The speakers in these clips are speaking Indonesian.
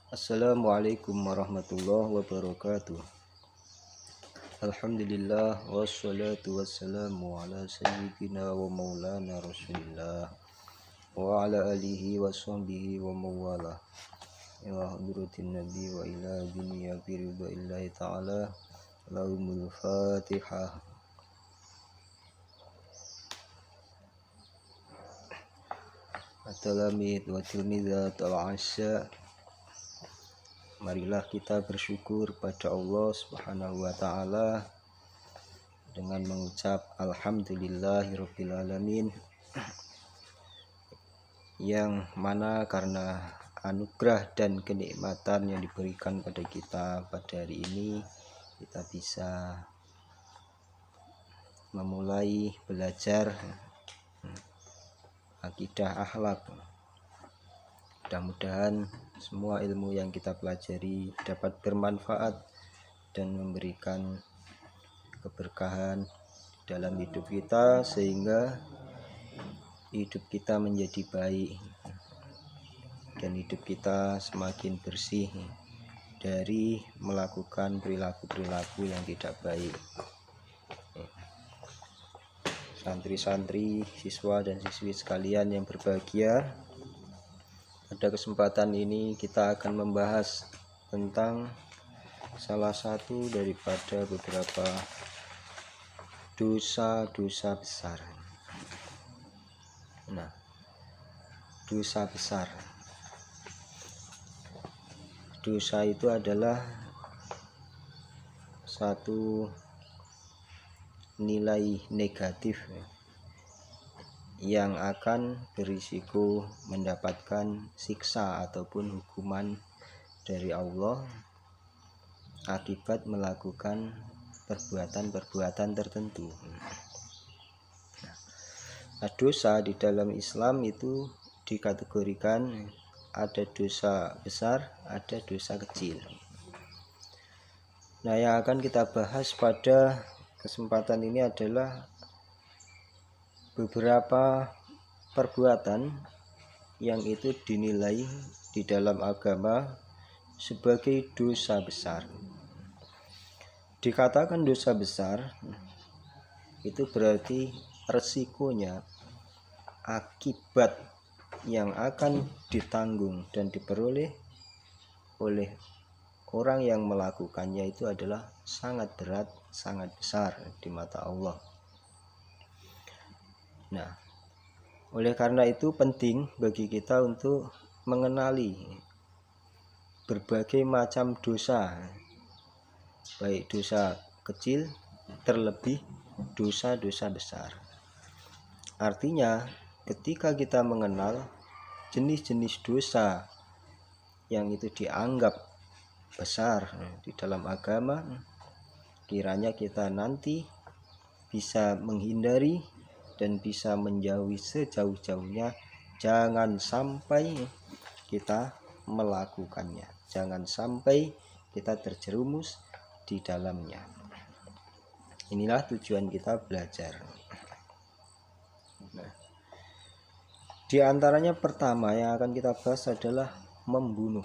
Assalamualaikum warahmatullahi wabarakatuh. Alhamdulillah wassalatu wassalamu ala sayyidina wa maulana rasulillah wa ala alihi wa sahbihi wa mawala ila hadratin nabi wa ila dunia biridha illahi ta'ala lahumul fatihah. At-talamid wa tilmidat al-asya. Marilah kita bersyukur pada Allah Subhanahu wa taala dengan mengucap alhamdulillahirabbil alamin, yang mana karena anugerah dan kenikmatan yang diberikan pada kita pada hari ini, kita bisa memulai belajar akidah akhlak. Mudah-mudahan semua ilmu yang kita pelajari dapat bermanfaat dan memberikan keberkahan dalam hidup kita, sehingga hidup kita menjadi baik dan hidup kita semakin bersih dari melakukan perilaku-perilaku yang tidak baik. Santri-santri, siswa dan siswi sekalian yang berbahagia, pada kesempatan ini kita akan membahas tentang salah satu daripada beberapa dosa-dosa besar. Nah, dosa besar. Dosa itu adalah satu nilai negatif yang akan berisiko mendapatkan siksa ataupun hukuman dari Allah akibat melakukan perbuatan-perbuatan tertentu. Nah, dosa di dalam Islam itu dikategorikan ada dosa besar, ada dosa kecil. Nah, yang akan kita bahas pada kesempatan ini adalah beberapa perbuatan yang itu dinilai di dalam agama sebagai dosa besar. Dikatakan dosa besar itu berarti resikonya, akibat yang akan ditanggung dan diperoleh oleh orang yang melakukannya itu adalah sangat berat, sangat besar di mata Allah. Nah, oleh karena itu penting bagi kita untuk mengenali berbagai macam dosa, baik dosa kecil terlebih dosa-dosa besar. Artinya, ketika kita mengenal jenis-jenis dosa yang itu dianggap besar di dalam agama, kiranya kita nanti bisa menghindari dan bisa menjauhi sejauh-jauhnya. Jangan sampai kita melakukannya, jangan sampai kita terjerumus di dalamnya. Inilah tujuan kita belajar. Nah, di antaranya pertama yang akan kita bahas adalah membunuh.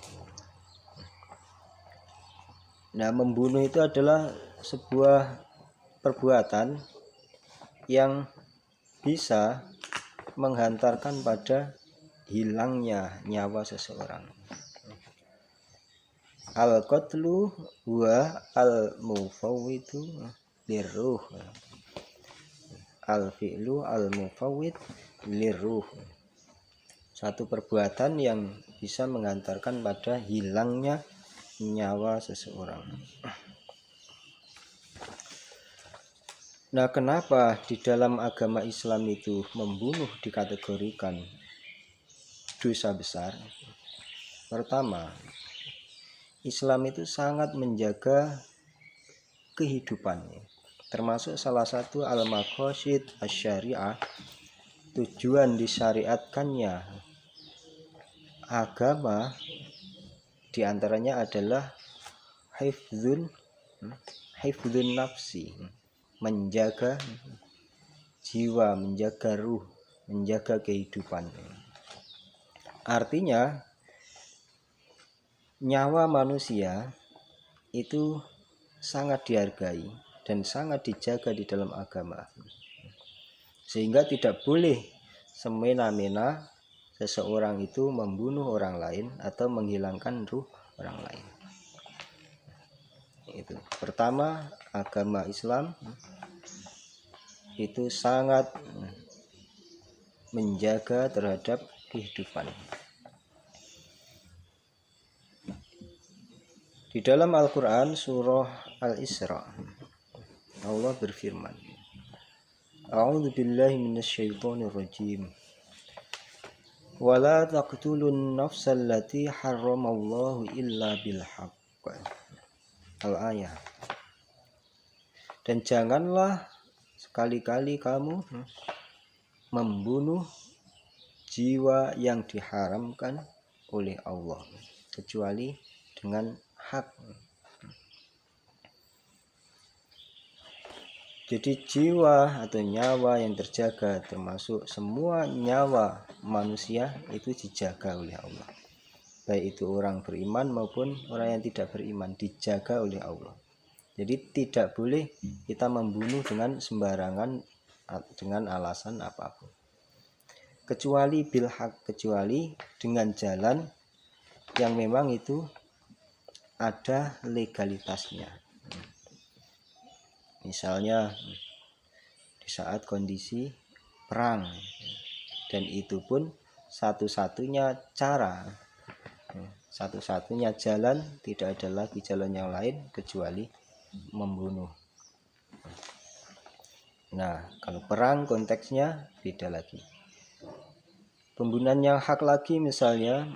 Nah, membunuh itu adalah sebuah perbuatan yang bisa menghantarkan pada hilangnya nyawa seseorang. Al-qatlu wa al-mufawwidu lirruh. Al-fi'lu al-mufawwid lirruh. Satu perbuatan yang bisa menghantarkan pada hilangnya nyawa seseorang. Nah, kenapa di dalam agama Islam itu membunuh dikategorikan dosa besar? Pertama, Islam itu sangat menjaga kehidupannya, termasuk salah satu al-maqasid asy-syariah, tujuan disyariatkannya agama diantaranya adalah hifdzun nafsi, menjaga jiwa, menjaga ruh, menjaga kehidupan. Artinya nyawa manusia itu sangat dihargai dan sangat dijaga di dalam agama, sehingga tidak boleh semena-mena seseorang itu membunuh orang lain atau menghilangkan ruh orang lain. Itu pertama, agama Islam itu sangat menjaga terhadap kehidupan. Di dalam Al-Quran surah Al-Isra, Allah berfirman, A'udzu billahi minasyaitonir rajim. Wala taqtulun nafsal lati harramallahu illa bil haqq. Al-ayah. Dan janganlah sekali-kali kamu membunuh jiwa yang diharamkan oleh Allah kecuali dengan hak. Jadi jiwa atau nyawa yang terjaga, termasuk semua nyawa manusia, itu dijaga oleh Allah. Baik itu orang beriman maupun orang yang tidak beriman, dijaga oleh Allah. Jadi tidak boleh kita membunuh dengan sembarangan dengan alasan apapun. Kecuali bil haq, kecuali dengan jalan yang memang itu ada legalitasnya. Misalnya di saat kondisi perang, dan itu pun satu-satunya cara, satu-satunya jalan, tidak ada lagi jalan yang lain kecuali membunuh. Nah, kalau perang konteksnya beda lagi. Pembunuhan yang hak lagi, misalnya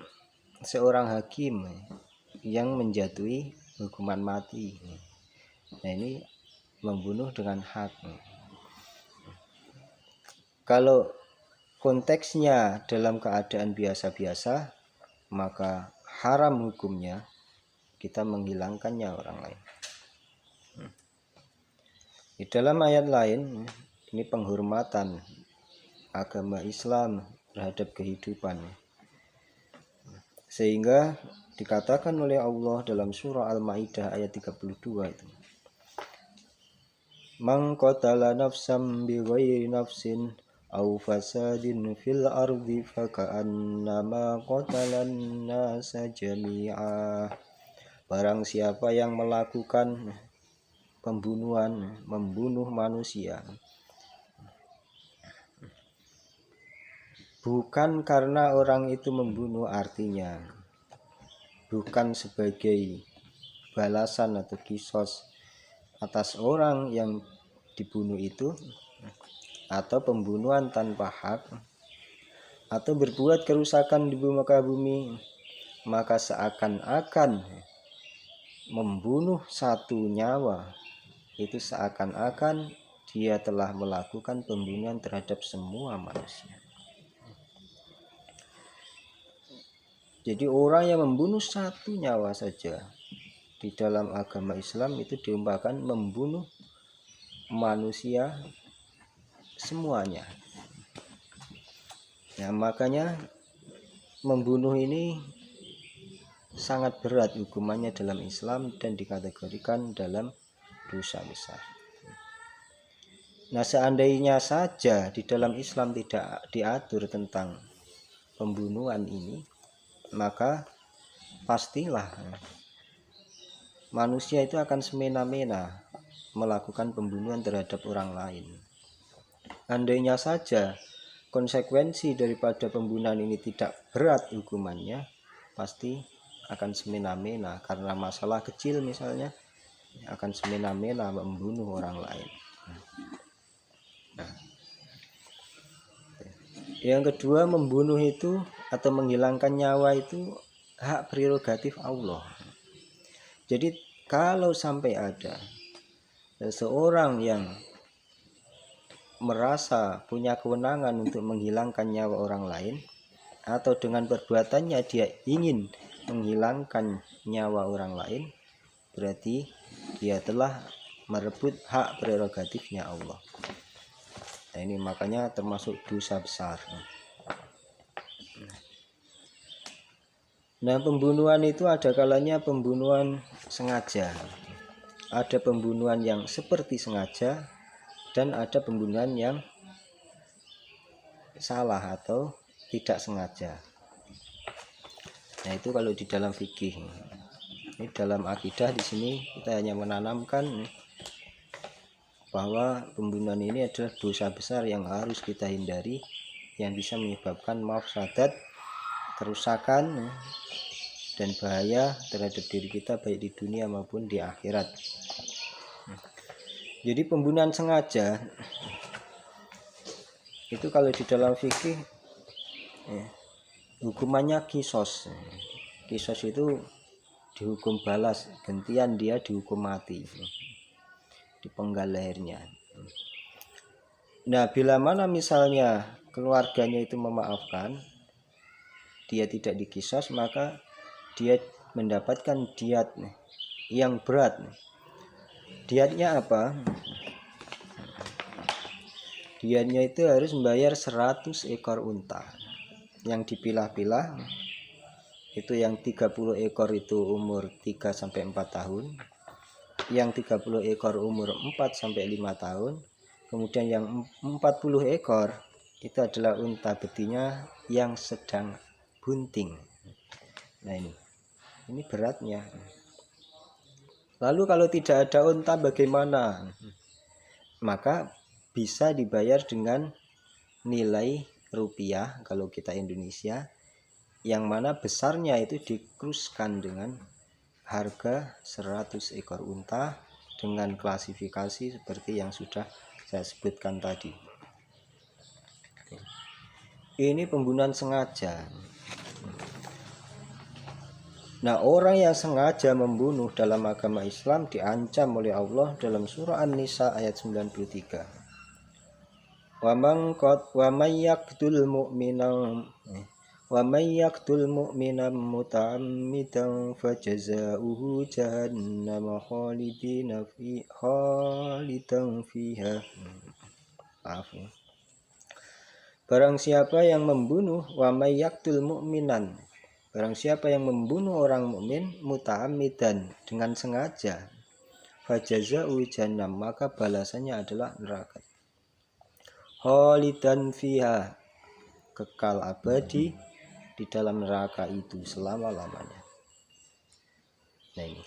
seorang hakim yang menjatuhi hukuman mati. Nah, ini membunuh dengan hak. Kalau konteksnya dalam keadaan biasa-biasa, maka haram hukumnya kita menghilangkannya orang lain. Di dalam ayat lain, ini penghormatan agama Islam terhadap kehidupan, sehingga dikatakan oleh Allah dalam surah Al-Maidah ayat 32 itu, Man qatala nafsan bighairi nafsin aw fasadin fil ardi faka'annama qatalan nasa jami'a. Barang siapa yang melakukan pembunuhan, membunuh manusia bukan karena orang itu membunuh, artinya bukan sebagai balasan atau kisos atas orang yang dibunuh itu, atau pembunuhan tanpa hak, atau berbuat kerusakan di muka bumi, maka seakan-akan membunuh satu nyawa itu seakan-akan dia telah melakukan pembunuhan terhadap semua manusia. Jadi orang yang membunuh satu nyawa saja di dalam agama Islam itu diumpamakan membunuh manusia semuanya. Ya, makanya membunuh ini sangat berat hukumannya dalam Islam dan dikategorikan dalam dosa besar. Nah, seandainya saja di dalam Islam tidak diatur tentang pembunuhan ini, maka pastilah manusia itu akan semena-mena melakukan pembunuhan terhadap orang lain. Andainya saja konsekuensi daripada pembunuhan ini tidak berat hukumannya, pasti akan semena-mena karena masalah kecil misalnya, akan semena-mena membunuh orang lain. Nah, yang kedua, membunuh itu atau menghilangkan nyawa itu hak prerogatif Allah. Jadi kalau sampai ada seseorang yang merasa punya kewenangan untuk menghilangkan nyawa orang lain, atau dengan perbuatannya dia ingin menghilangkan nyawa orang lain, berarti dia telah merebut hak prerogatifnya Allah. Nah, ini makanya termasuk dosa besar. Nah, pembunuhan itu ada kalanya pembunuhan sengaja, ada pembunuhan yang seperti sengaja, dan ada pembunuhan yang salah atau tidak sengaja. Nah, itu kalau di dalam fikih. Ini dalam akidah di sini kita hanya menanamkan bahwa pembunuhan ini adalah dosa besar yang harus kita hindari, yang bisa menyebabkan mafsadat, kerusakan dan bahaya terhadap diri kita baik di dunia maupun di akhirat. Jadi pembunuhan sengaja itu kalau di dalam fikih hukumannya kisos. Kisos itu dihukum balas, gantian dia dihukum mati, dipenggal lehernya. Nah, bila mana misalnya keluarganya itu memaafkan, dia tidak dikisos, maka dia mendapatkan diat yang berat. Diatnya apa? Diatnya itu harus membayar 100 ekor unta yang dipilah-pilah. Itu yang 30 ekor itu umur 3-4 tahun, yang 30 ekor umur 4-5 tahun, kemudian yang 40 ekor itu adalah unta betina yang sedang bunting. Nah, ini beratnya. Lalu kalau tidak ada unta bagaimana? Maka bisa dibayar dengan nilai rupiah kalau kita Indonesia, yang mana besarnya itu dikruskan dengan harga 100 ekor unta dengan klasifikasi seperti yang sudah saya sebutkan tadi. Ini pembunuhan sengaja. Nah, orang yang sengaja membunuh dalam agama Islam diancam oleh Allah dalam surah An-Nisa ayat 93. Wa may yaqtul mu'minan muta'ammidan fajazaohu jahannam khalidan fiha. Barang siapa yang membunuh barang siapa yang membunuh orang mukmin muta'ammidan dengan sengaja, fajaza'u jahannam, maka balasannya adalah neraka. Khalidan fiha, kekal abadi di dalam neraka itu selama-lamanya. Nah, ini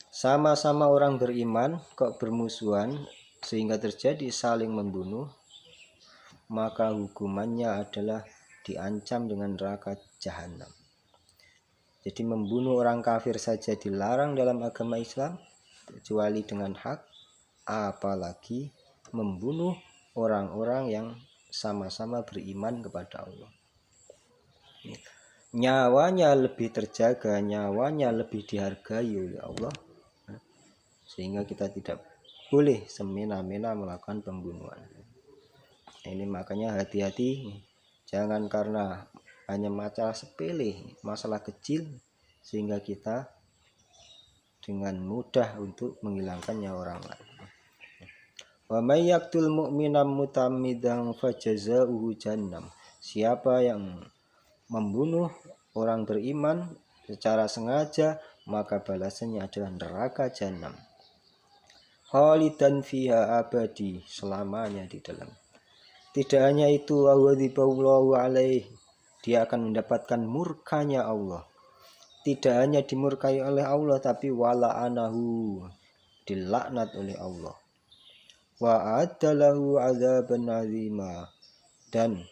sama-sama orang beriman kok bermusuhan sehingga terjadi saling membunuh, maka hukumannya adalah diancam dengan neraka jahanam. Jadi membunuh orang kafir saja dilarang dalam agama Islam kecuali dengan hak, apalagi membunuh orang-orang yang sama-sama beriman kepada Allah. Nyawanya lebih terjaga, nyawanya lebih dihargai oleh Allah, sehingga kita tidak boleh semena-mena melakukan pembunuhan. Ini makanya hati-hati, jangan karena hanya masalah sepele, masalah kecil, sehingga kita dengan mudah untuk menghilangkan nyawa orang lain. Wa may yaqtul mu'minan muta'ammidan fajazaohu jahannam. Siapa yang membunuh orang beriman secara sengaja, maka balasannya adalah neraka jahanam. Khalidan fiha abadi, selamanya di dalam. Tidak hanya itu, awadhibullahu alaih, dia akan mendapatkan murkanya Allah. Tidak hanya dimurkai oleh Allah, tapi wala'anahu, dilaknat oleh Allah. Wa adalahu azaban azima, dan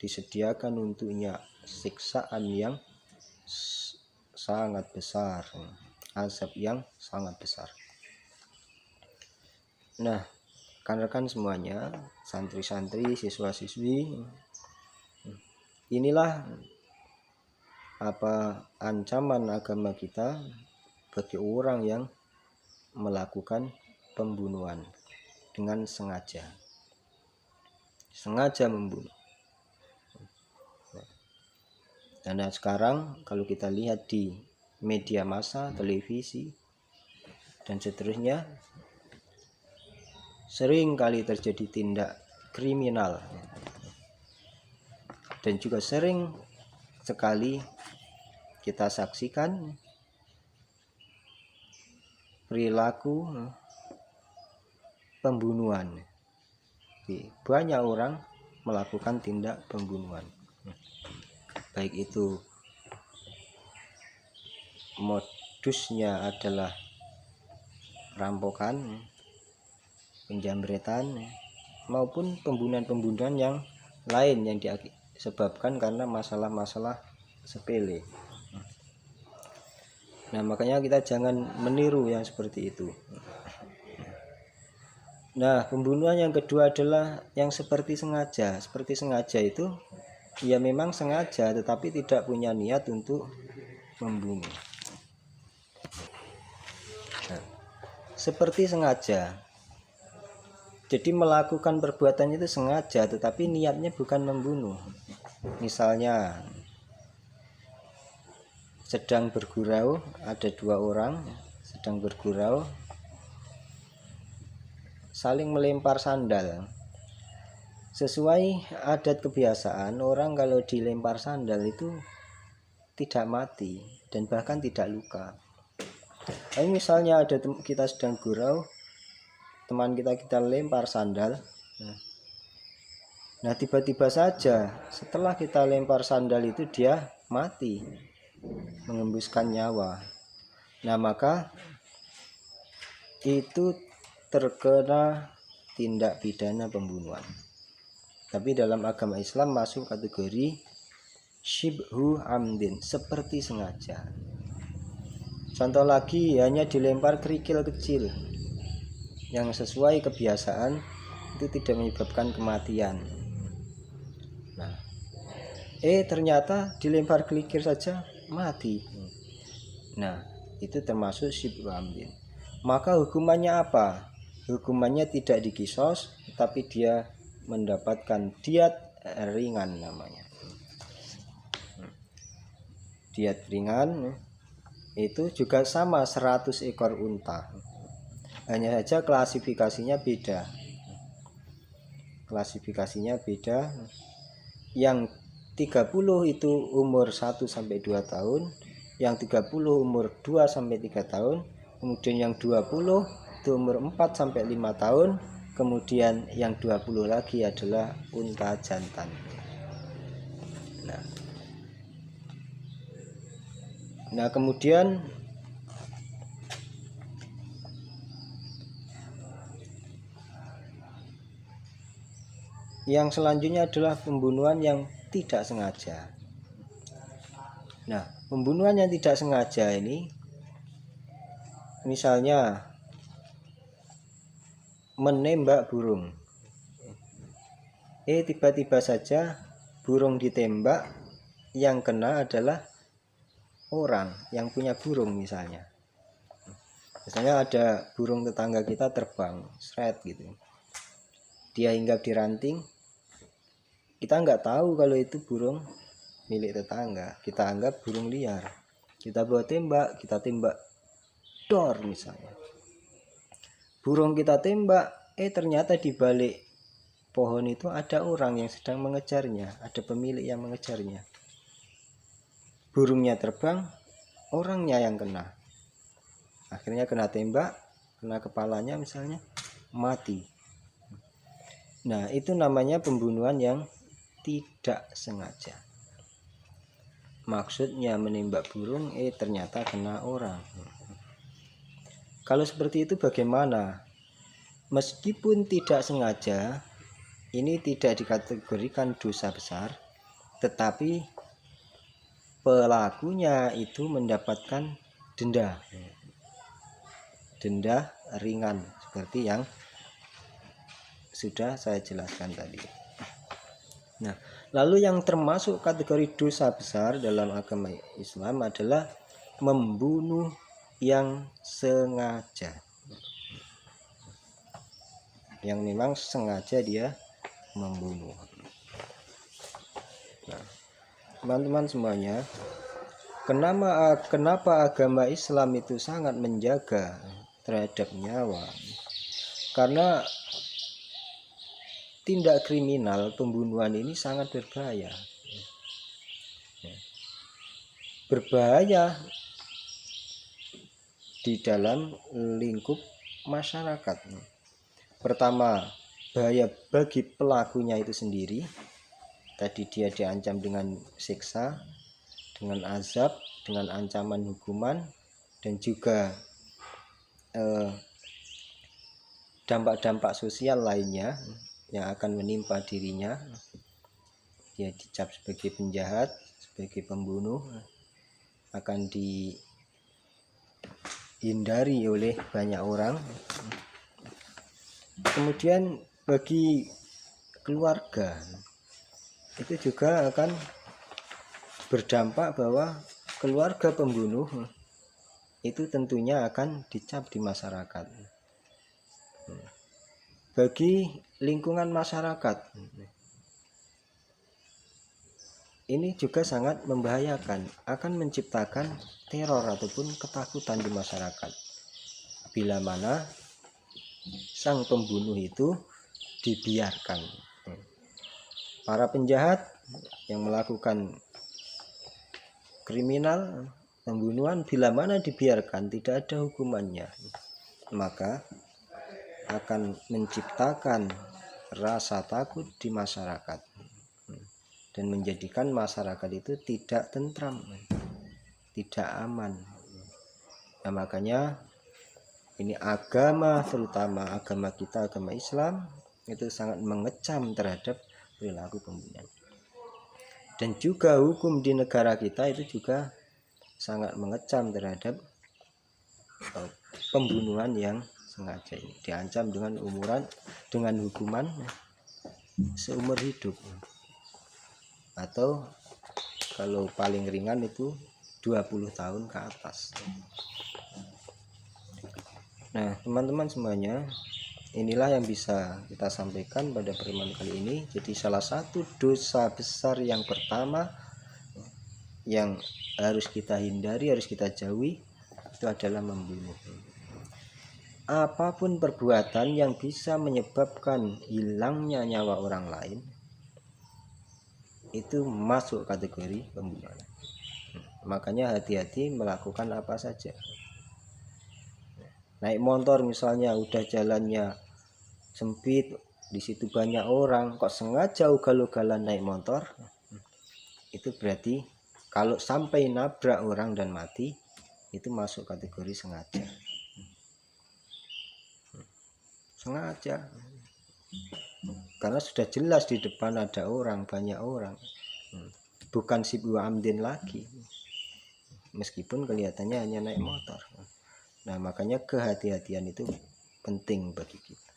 disediakan untuknya siksaan yang sangat besar, azab yang sangat besar. Nah, rekan-rekan semuanya, santri-santri, siswa-siswi, inilah apa ancaman agama kita bagi orang yang melakukan pembunuhan dengan sengaja membunuh. Dan sekarang kalau kita lihat di media massa, televisi dan seterusnya, sering kali terjadi tindak kriminal, dan juga sering sekali kita saksikan perilaku pembunuhan. Banyak orang melakukan tindak pembunuhan, baik itu modusnya adalah perampokan, penjamretan, maupun pembunuhan-pembunuhan yang lain yang disebabkan karena masalah-masalah sepele. Nah, makanya kita jangan meniru yang seperti itu. Nah, pembunuhan yang kedua adalah yang seperti sengaja. Seperti sengaja itu ya memang sengaja tetapi tidak punya niat untuk membunuh. Nah, seperti sengaja. Jadi melakukan perbuatan itu sengaja tetapi niatnya bukan membunuh. Misalnya sedang bergurau, ada dua orang sedang bergurau, saling melempar sandal. Sesuai adat kebiasaan, orang kalau dilempar sandal itu tidak mati dan bahkan tidak luka. Tapi misalnya ada kita sedang gurau, teman kita lempar sandal, nah tiba-tiba saja setelah kita lempar sandal itu dia mati, mengembuskan nyawa. Nah, maka itu terkena tindak pidana pembunuhan. Tapi dalam agama Islam masuk kategori syibhu amdin, seperti sengaja. Contoh lagi, hanya dilempar kerikil kecil yang sesuai kebiasaan itu tidak menyebabkan kematian. Nah, ternyata dilempar kerikil saja mati. Nah, itu termasuk syibhu amdin. Maka hukumannya apa? Hukumannya tidak dikisos, tapi dia mendapatkan diat ringan namanya. Diat ringan itu juga sama 100 ekor unta. Hanya saja klasifikasinya beda. Yang 30 itu umur 1 sampai 2 tahun, yang 30 umur 2 sampai 3 tahun, kemudian yang 20 itu umur 4 sampai 5 tahun, kemudian yang 20 lagi adalah unta jantan. Nah, kemudian yang selanjutnya adalah pembunuhan yang tidak sengaja. Nah, pembunuhan yang tidak sengaja ini misalnya menembak burung. Tiba-tiba saja burung ditembak, yang kena adalah orang yang punya burung misalnya. Misalnya ada burung tetangga kita terbang, seret gitu. Dia hinggap di ranting. Kita nggak tahu kalau itu burung milik tetangga. Kita anggap burung liar. Kita bawa tembak, kita tembak dor misalnya. Burung kita tembak, ternyata di balik pohon itu ada orang yang sedang mengejarnya, ada pemilik yang mengejarnya. Burungnya terbang, orangnya yang kena. Akhirnya kena tembak, kena kepalanya misalnya, mati. Nah, itu namanya pembunuhan yang tidak sengaja. Maksudnya menembak burung, ternyata kena orang. Kalau seperti itu bagaimana? Meskipun tidak sengaja, ini tidak dikategorikan dosa besar, tetapi pelakunya itu mendapatkan denda ringan seperti yang sudah saya jelaskan tadi. Nah, lalu yang termasuk kategori dosa besar dalam agama Islam adalah membunuh yang sengaja, yang memang sengaja dia membunuh. Nah, teman-teman semuanya, kenapa agama Islam itu sangat menjaga terhadap nyawa? Karena tindak kriminal pembunuhan ini sangat berbahaya. berbahaya di dalam lingkup masyarakat. Pertama, bahaya bagi pelakunya itu sendiri. Tadi dia diancam dengan siksa, dengan azab, dengan ancaman hukuman, dan juga dampak-dampak sosial lainnya yang akan menimpa dirinya. Dia dicap sebagai penjahat, sebagai pembunuh, akan dihindari oleh banyak orang. Kemudian bagi keluarga itu juga akan berdampak bahwa keluarga pembunuh itu tentunya akan dicap di masyarakat. Bagi lingkungan masyarakat ini juga sangat membahayakan, akan menciptakan teror ataupun ketakutan di masyarakat. Bila mana sang pembunuh itu dibiarkan. Para penjahat yang melakukan kriminal, pembunuhan, bila mana dibiarkan, tidak ada hukumannya, maka akan menciptakan rasa takut di masyarakat dan menjadikan masyarakat itu tidak tentram, tidak aman. Nah, makanya ini agama, terutama agama kita, agama Islam, itu sangat mengecam terhadap perilaku pembunuhan. Dan juga hukum di negara kita itu juga sangat mengecam terhadap pembunuhan yang sengaja ini. Diancam dengan hukuman seumur hidup, atau kalau paling ringan itu 20 tahun ke atas. Nah, teman-teman semuanya, inilah yang bisa kita sampaikan pada pertemuan kali ini. Jadi salah satu dosa besar yang pertama yang harus kita hindari, harus kita jauhi, itu adalah membunuh. Apapun perbuatan yang bisa menyebabkan hilangnya nyawa orang lain, itu masuk kategori pembunuhan. Makanya hati-hati melakukan apa saja. Naik motor misalnya, udah jalannya sempit, di situ banyak orang, kok sengaja ugal-ugalan naik motor, itu berarti kalau sampai nabrak orang dan mati, itu masuk kategori sengaja. Karena sudah jelas di depan ada orang, banyak orang, bukan sibu amdin lagi, meskipun kelihatannya hanya naik motor. Nah, makanya kehati-hatian itu penting bagi kita.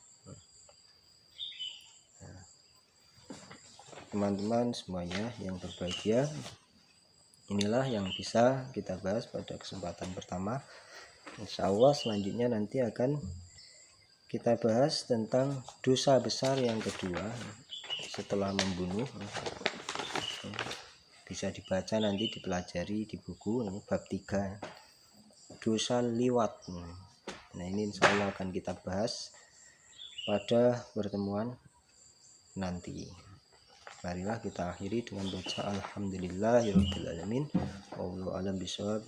Teman-teman semuanya yang berbahagia, inilah yang bisa kita bahas pada kesempatan pertama. Insya Allah selanjutnya nanti akan kita bahas tentang dosa besar yang kedua setelah membunuh. Bisa dibaca nanti, dipelajari di buku ini, bab 3, dosa liwat. Nah, ini insya Allah akan kita bahas pada pertemuan nanti. Marilah kita akhiri dengan baca alhamdulillahirabbil alamin. Wallahu a'lam bishawab.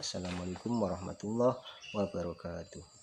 Assalamualaikum warahmatullahi wabarakatuh.